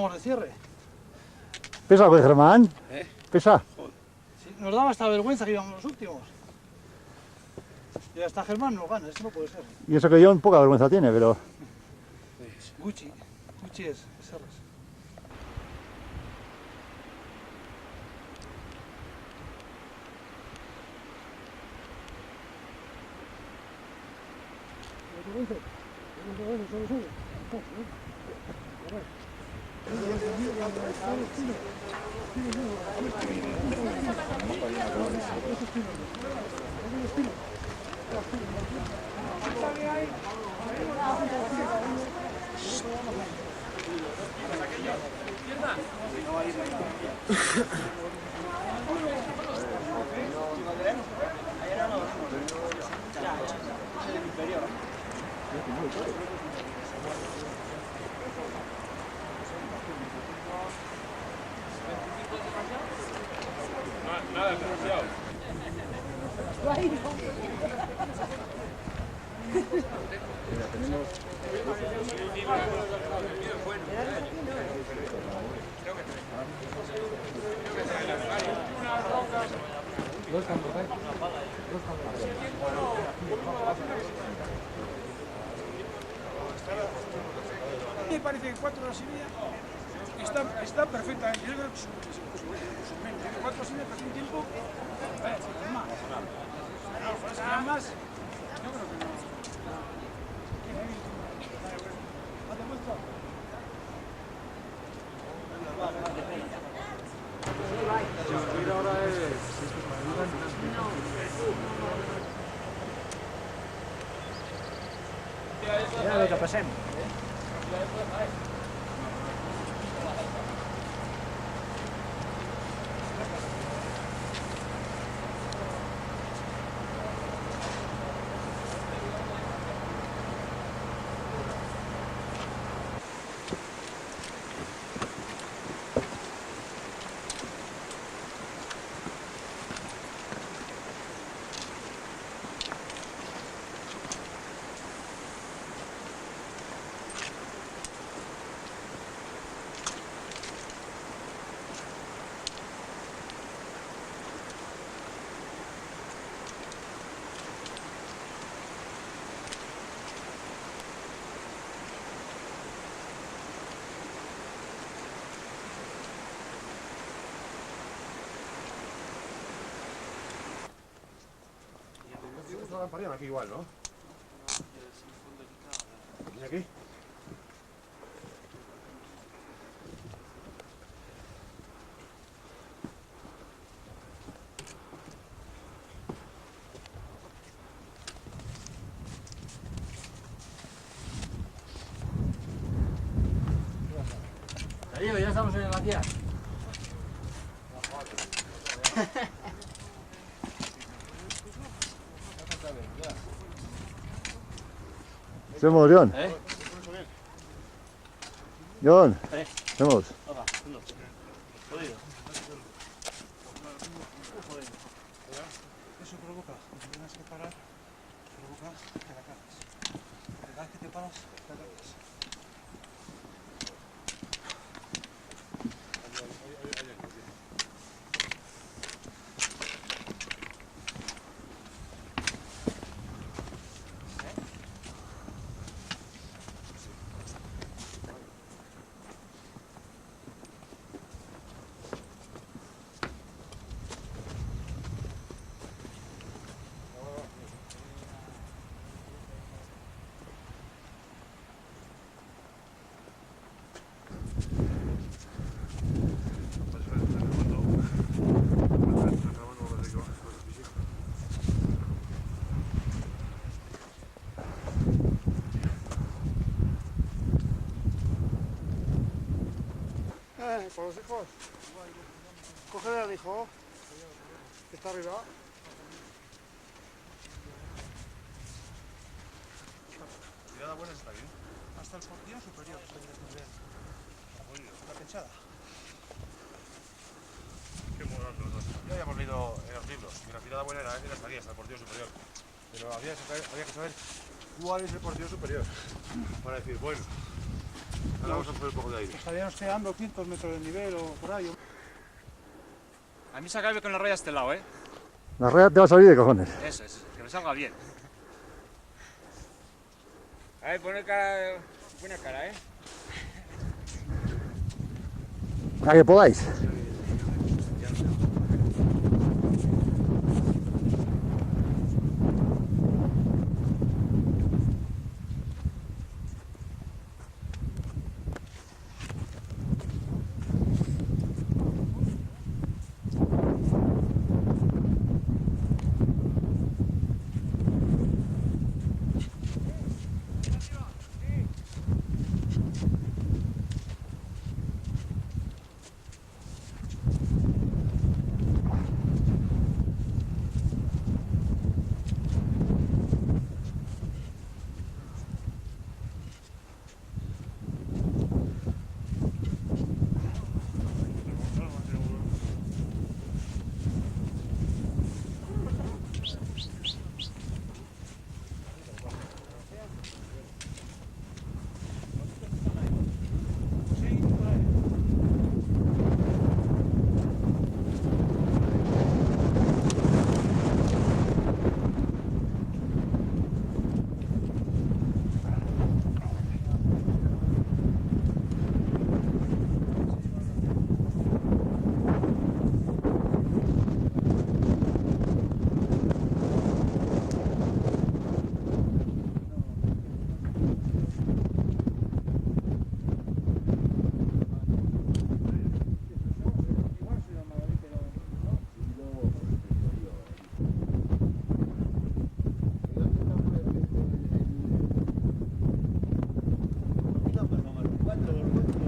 Vamos de cierre. ¿Pesa algo de Germán? ¿Pesa? Sí, nos daba esta vergüenza que íbamos los últimos. Y hasta Germán nos gana, eso no puede ser. Y eso que John poca vergüenza tiene, pero... Gucci es Serres. Me parece que 4 horas y media está perfectamente. Yo creo que su menos. 4 horas y media parece un tiempo. Más. Yo creo que no. Ja, lo que passem. Una lamparilla aquí igual, ¿no? ¿Y aquí? Darío, ya estamos en el glaciar. Hacemos, John. John, hacemos. Eso provoca, cuando tienes que parar, provoca que la cagas. Cada vez que te paras, la cagas. Con los hijos. Coge al hijo. Que está arriba. Mirada buena está bien. Hasta el portillo superior, estoy bien. La techada. Qué moral los dos. Ya habíamos leído en los libros que la mirada buena era hasta aquí, hasta el portillo superior. Pero había que saber cuál es el portillo superior. Para decir, bueno. Ahora vamos a poner un poco de aire. Estaríamos quedando 500 metros de nivel o por ahí. A mí sacarme con la raya a este lado, ¿eh? La raya te va a salir de cojones. Eso es, que me salga bien. A ver, poner cara, buena cara, ¿eh? A que podáis.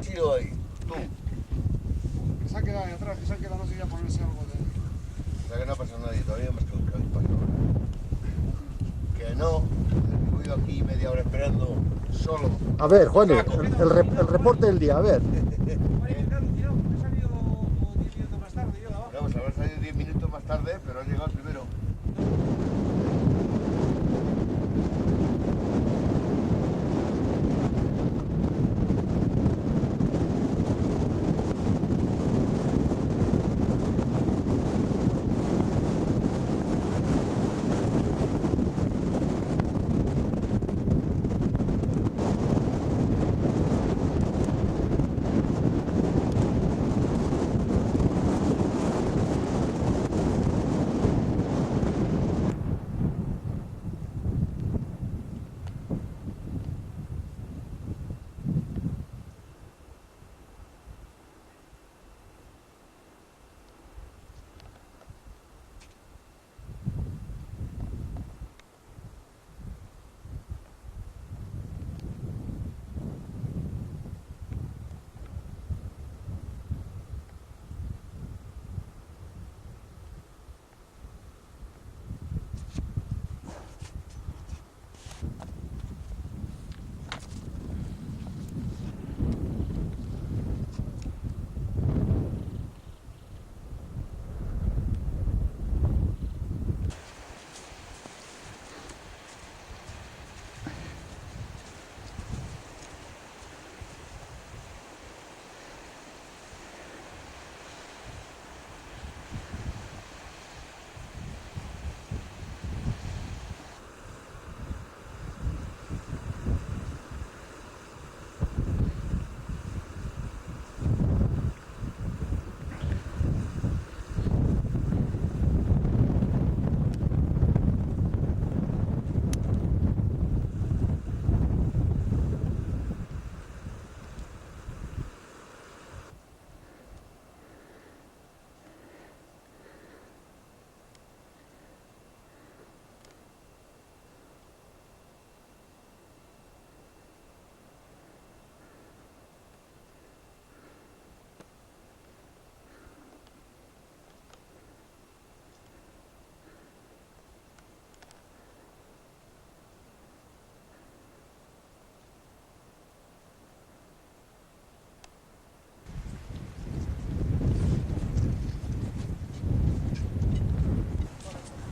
Tiro ahí, tú. Que se ha quedado ahí atrás, que se ha quedado, no sé, ya ponerse algo de... O sea que no pasa nadie todavía más que un pasó. Que no, voy aquí media hora esperando solo. A ver, Juan, el reporte del día, a ver. He salido 10 minutos más tarde yo de abajo. Vamos a haber salido 10 minutos más tarde, pero ha llegado el primero.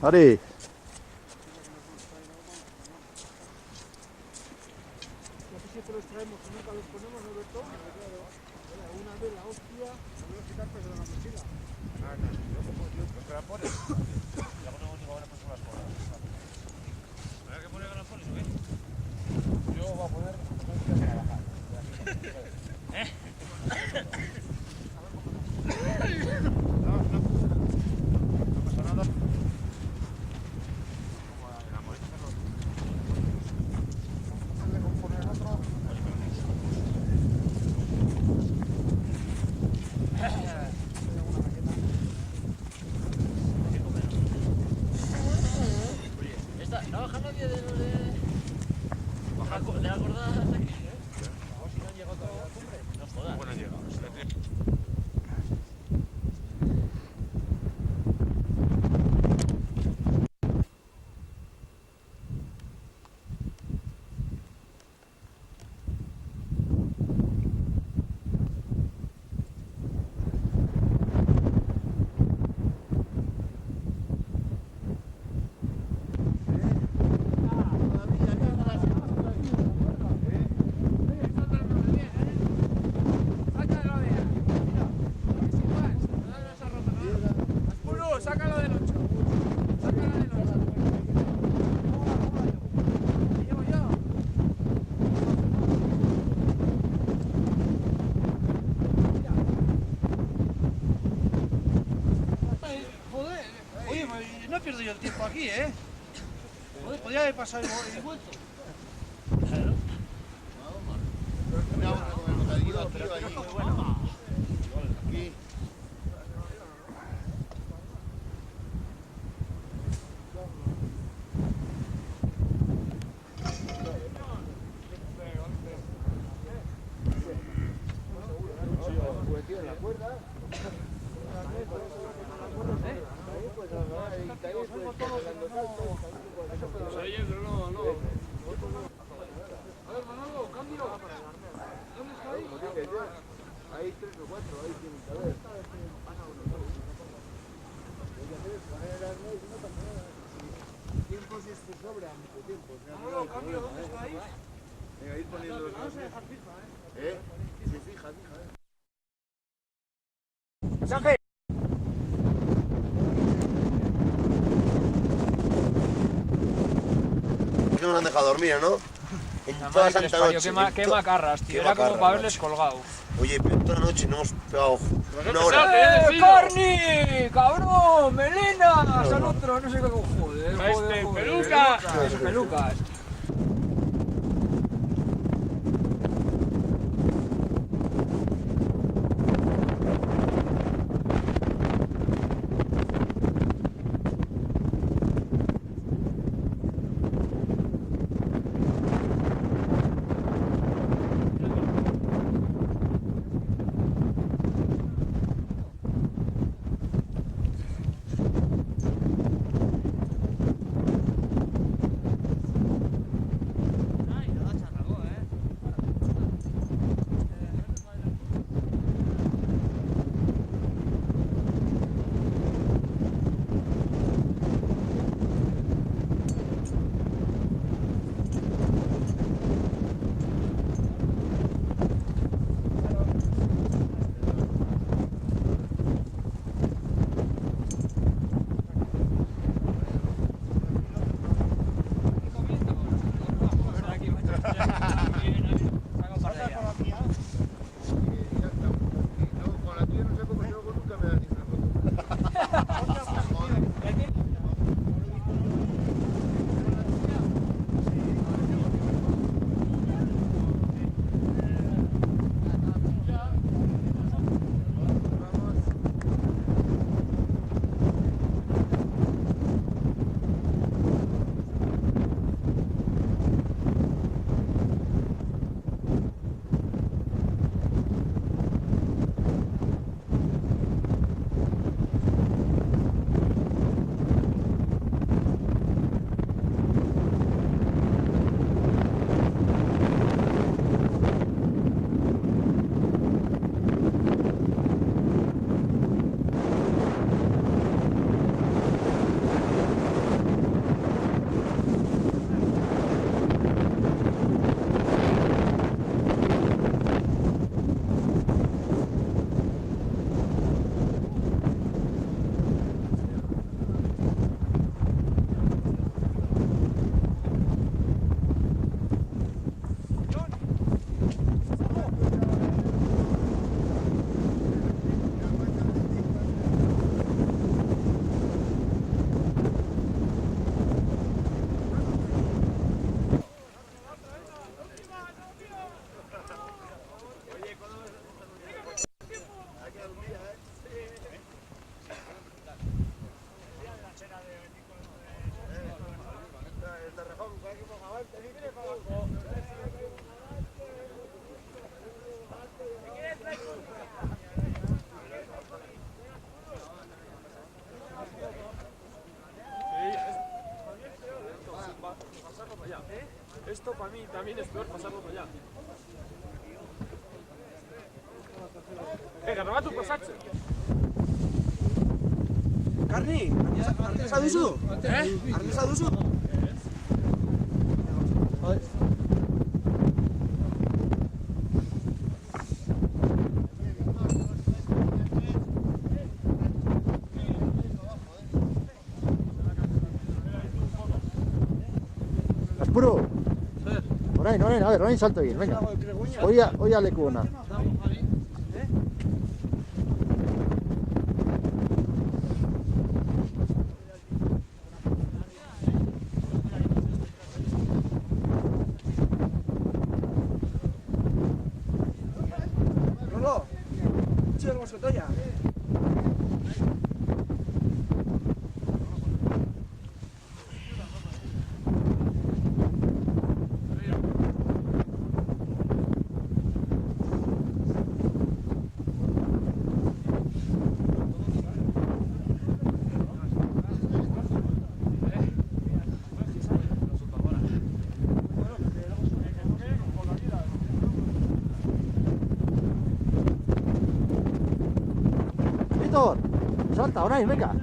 Ari, Ya que siempre los traemos y nunca los ponemos, ¿no, Berto? baja nadie de los de... ¿De acordada hasta aquí? Si no han llegado todavía a la cumbre, no jodas. Bueno, llega. Sácalo del 8. Sácalo del 8. Llevo yo. Joder, oye, no he perdido el tiempo aquí, ¿eh? Joder, podía haber pasado y vuelto. Una hora con el bocadillo tío, allí. Aquí. Hay 3 o 4, ahí tienen que haber. Tiempos estos sobran, mucho tiempo. No, cambio, ¿dónde estáis? Venga, ir poniendo los No se deja fija, ¿eh? Sí, fija. ¡Mensaje! Que no nos han dejado dormir, ¿no? En toda la santa noche. Qué macarras, tío. Qué Era como macarras, para haberles macho. colgado. Oye, pero toda la noche no hemos pegado una hora. ¡Carni! ¡Cabrón! ¡Melenas! Al otro, no sé qué. Joder. pelucas! Pelucas. Esto para mí también es peor pasarlo para allá. Garbatu pasatzen. Karni, arnesa duzu? Arnesa duzu? Aspuro. Orain, a ver, orain salto egin, venga. Oia leku ona. Rolo, utzi el mosquetoia. Víctor, salta, orain, venga.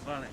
Vale.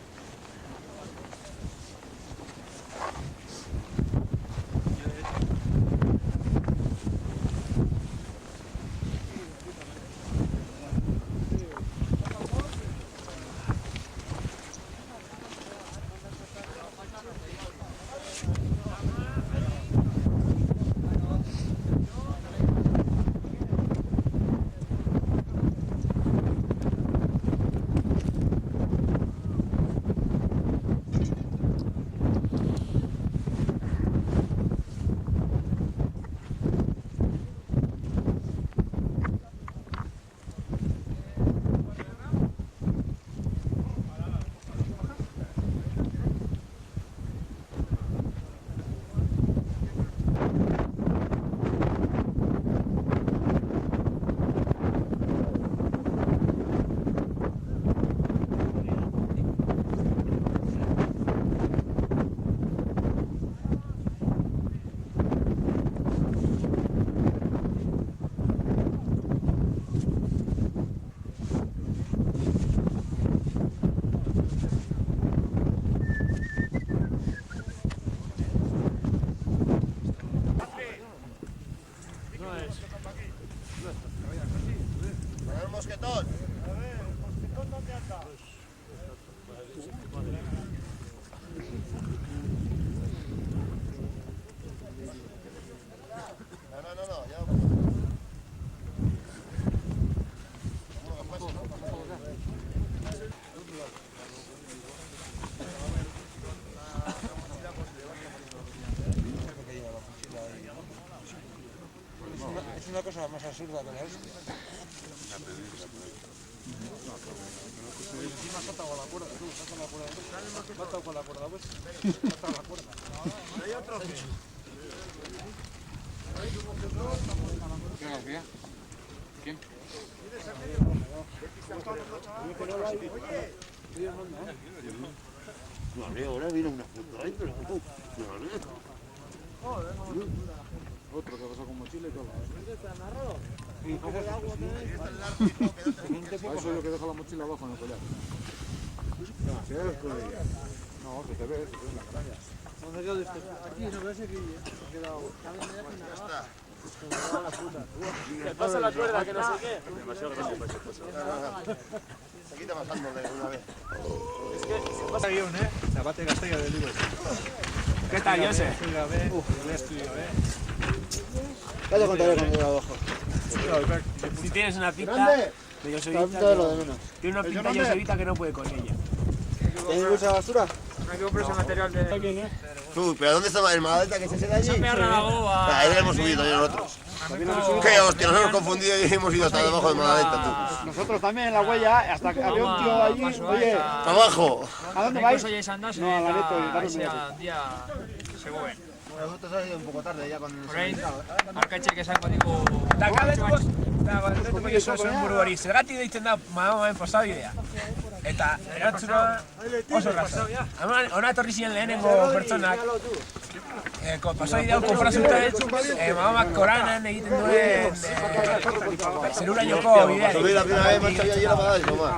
Para el mosquetón. No, ya. Es una cosa más absurda que la hostia. Encima has atado a la cuerda, tú, has atado a la cuerda. Has atado con la cuerda, pues. Has atado la cuerda. ¿Hay otro qué? ¿Quién? Ahora viene una puta ahí, pero Otro que pasó con mochila y todo. Para eso yo que dejo la mochila abajo en el collar. No, que te ves, en la caña. ¿Dónde quedó esto? Aquí, no ves aquí. Ha quedado. ¿Qué pasa la cuerda que no sé qué? demasiado grande para ese coche. Aquí está pasándole una vez. Es que se pasa guión, Zapate Castella del libro. ¿Qué tal, Jose? Ya te contaré cuando llegue abajo. Si tienes una pinta ¿Grande? de Está Josevita, de lo de menos. tiene una pinta de Josevita que no puede con ella. ¿Tienes bolsa de basura? Aquí compré ese material de... Tú, pero ¿dónde está el maladeta que se de allí? Se me agarra la boba. Ahí le hemos subido también nosotros. ¿Qué hostia? Nos hemos confundido y hemos ido hasta debajo del maladeta, tú. Nosotros también en la huella, hasta que había un tío allí. Oye, Abajo. ¿a dónde vais? No, a la neta, ese día se mueven. Nosotros hemos ido un poco tarde ya con el... Orain, arkaitzek esango digu... Eta zuen buruari, zergatik deitzen da mamaen pasabidea. Eta erantzuna oso erraza. Hona etorri ziren lehenengo pertsonak, pasabide hau konpara zuten, mamamak koranan egiten duen zerurainoko bideari. Subí la primera vez, marcha allí la parada y toma.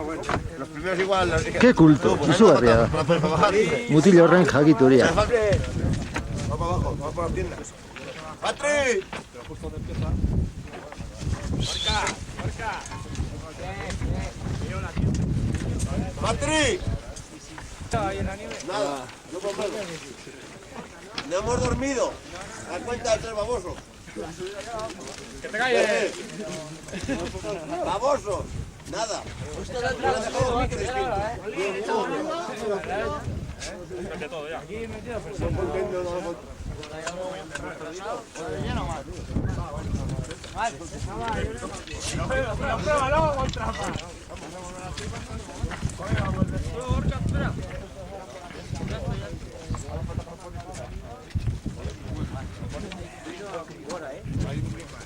Los primeros igual... Qué culto, izugarria da. Mutil horren jakituria. Vamos para abajo, vamos por las tiendas. ¡Patri! ¡Patri! Nada, no comprendo. No hemos dormido. A cuenta de 3 babosos. ¡Que te calles! ¡Babosos! Nada.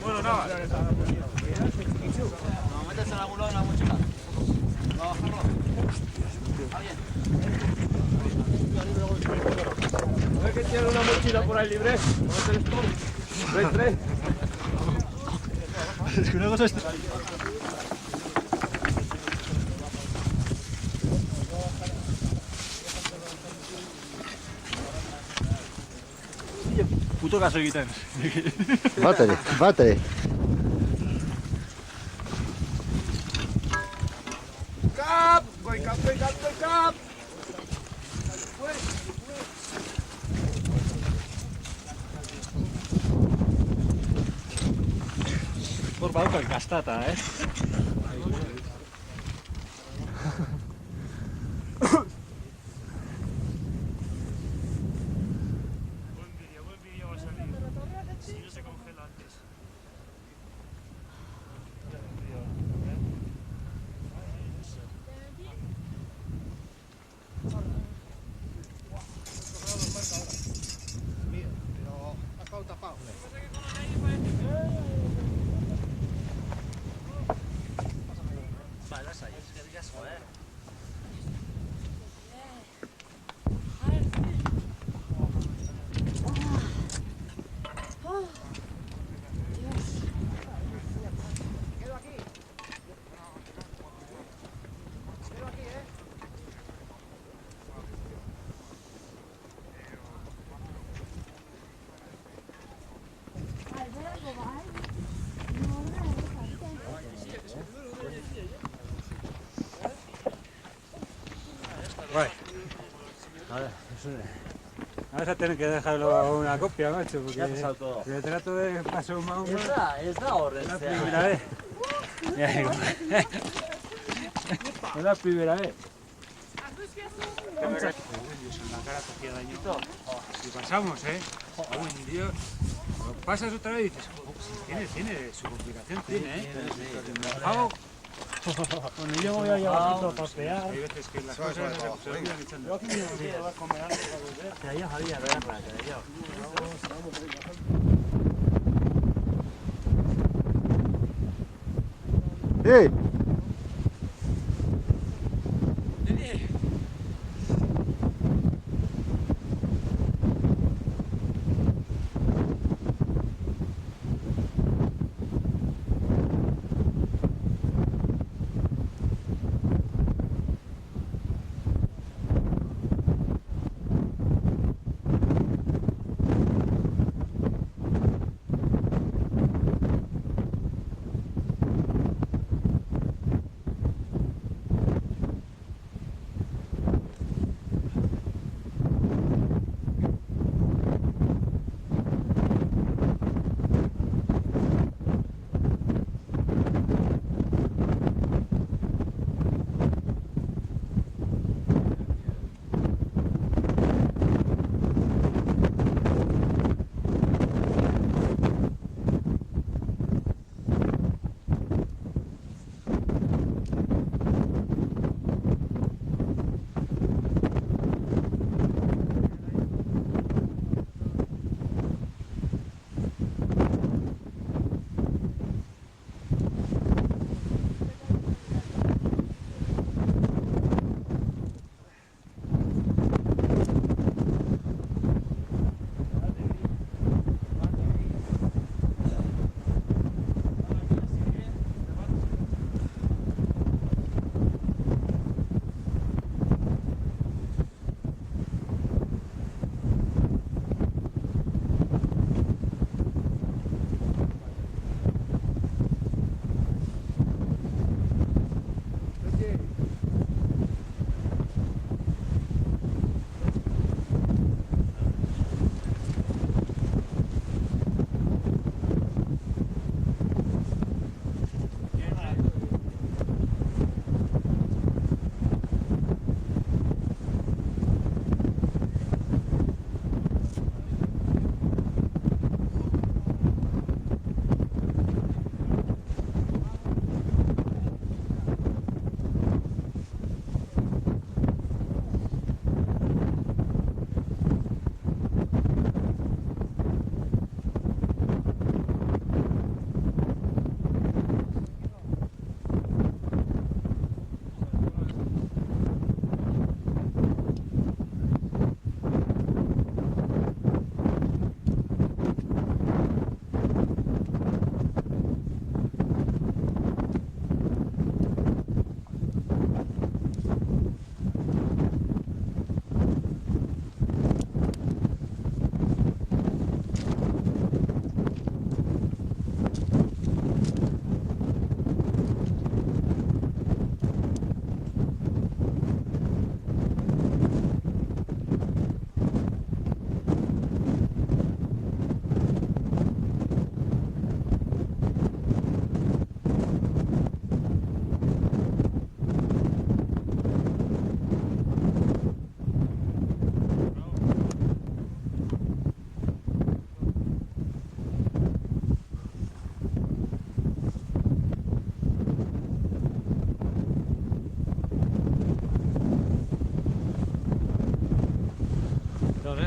Bueno, nada. No, metes en algún lado en la mochila. Va a bajarlo. A ver que tiene una mochila por ahí libre. Vamos a hacer esto. Tres. Es que una cosa es... Puto caso egiten. Bate. ¡Cap! ¡Voy cap! Por bauko ikastata, Buen vídeo va a salir. Si no se congela antes. Vas a tener que dejarlo una copia, macho, porque el trato de paso más o menos Ez da horren la primera vez. Es la primera vez. En la cara te hacía daño. Y pasamos, Uy, Dios. Pasas otra vez y dices, Tiene su complicación, tiene, Bueno, yo voy a llevar esto para pear. Hay veces que las cosas se olvidan echando. Yo aquí me voy a comer algo para volver. Que allá había verla, que allá. ¡Sí!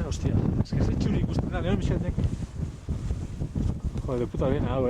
Hostia, es que ese chuli gusta de Joder, de puta bien, algo,